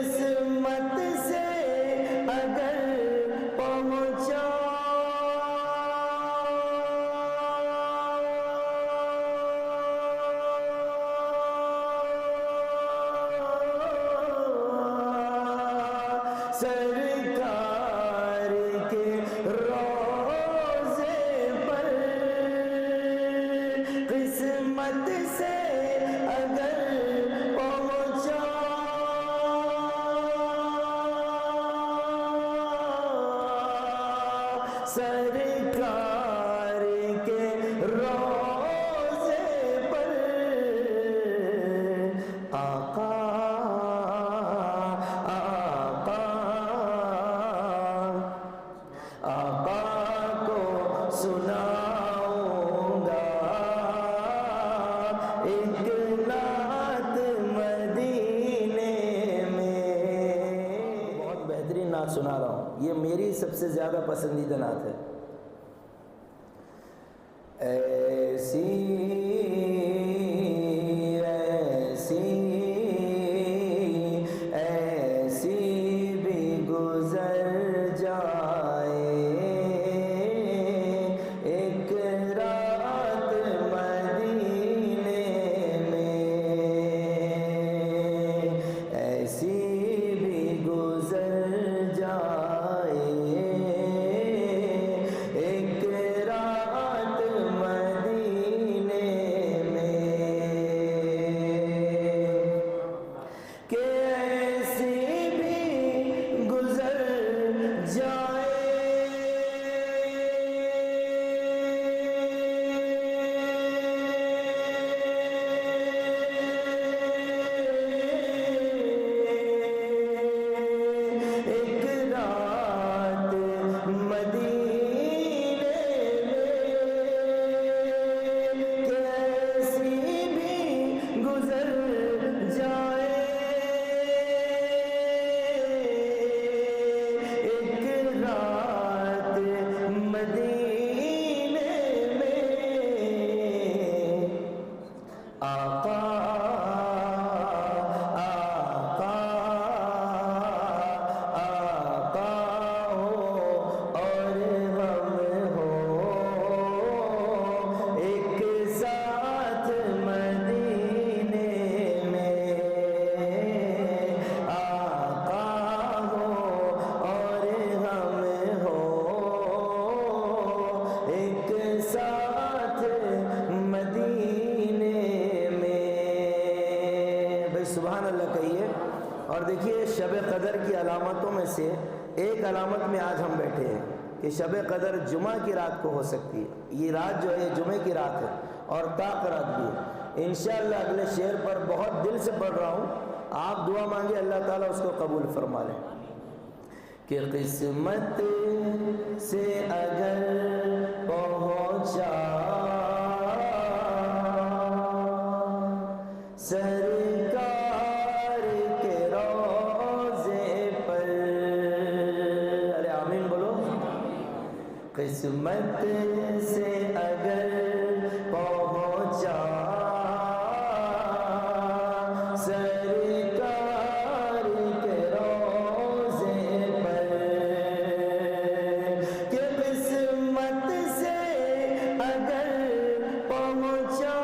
قسمت سے اگر پہنچا سرکار کے روضے پر، قسمت سے اگر پہنچا سرکار کے روضے پر، آقا آقا کو سناؤں گا ایک نعت مدینے میں۔ بہت بہترین نعت سنا رہا ہوں، یہ میری سب سے زیادہ پسندیدہ نعت ہے۔ ایسی ایسی بھی گزر جائے ایک رات مدینے میں، ایسی بھی گزر جائے ایک رات مدینے میں، کہ ایسی بھی گزر جائے ایک رات مدینے میں، کہ ایسی بھی گزر جائے ایک رات مدینے میں، آقا آقا آقا ہو اور ہم ہو ایک ساتھ مدینے میں، آقا ہو اور ہم ہو ایک ساتھ مدینے میں۔ بھائی سبحان اللہ کہیے۔ اور دیکھیے شب قدر کی علامتوں میں سے ایک علامت میں آج ہم بیٹھے ہیں کہ شب قدر جمعہ کی رات کو ہو سکتی ہے۔ یہ رات جو ہے جمعے کی رات ہے اور طاق رات بھی ہے۔ انشاءاللہ اگلے شعر پر بہت دل سے پڑھ رہا ہوں، آپ دعا مانگے اللہ تعالیٰ اس کو قبول فرما لیں کہ قسمت سے اگر پہنچا سرکار کے روضے پر، ارے آمین بولو، قسمت سے اگر پہنچا سرکار کے روضے پر، کہ قسمت سے اگر پہنچا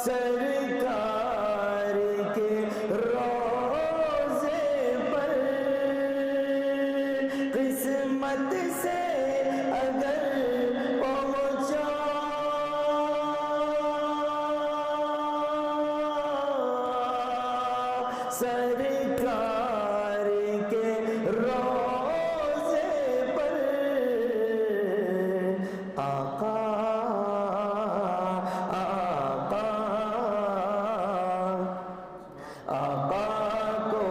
سرکار کے روضے پر، قسمت سے اگر پہنچا سرکار کے روضے پر، آقا آقا کو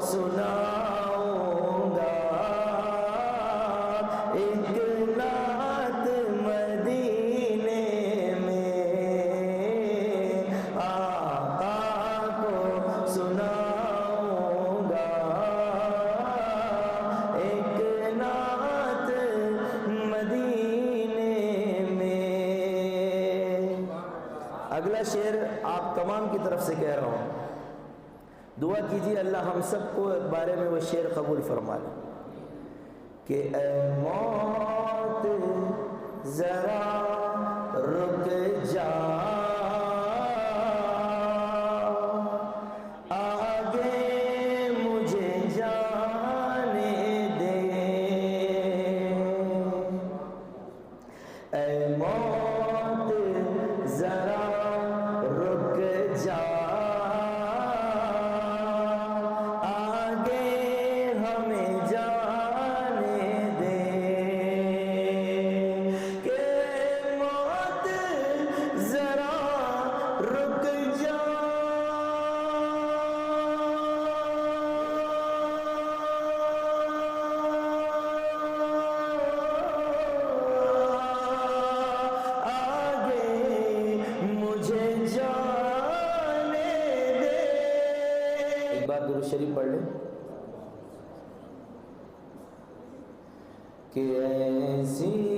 سناؤں گا اگلا شعر آپ تمام کی طرف سے کہہ رہا ہوں، دعا کیجیے اللہ ہم سب کو بارے میں وہ شعر قبول فرما لے کہ اے موت ذرا رک جا، آگے مجھے جانے دے، اے موت ذرا رک جا، آگے ہمیں جانے دے، کہ موت ذرا رک جا، درود شریف پڑھ لیں کہ ایسی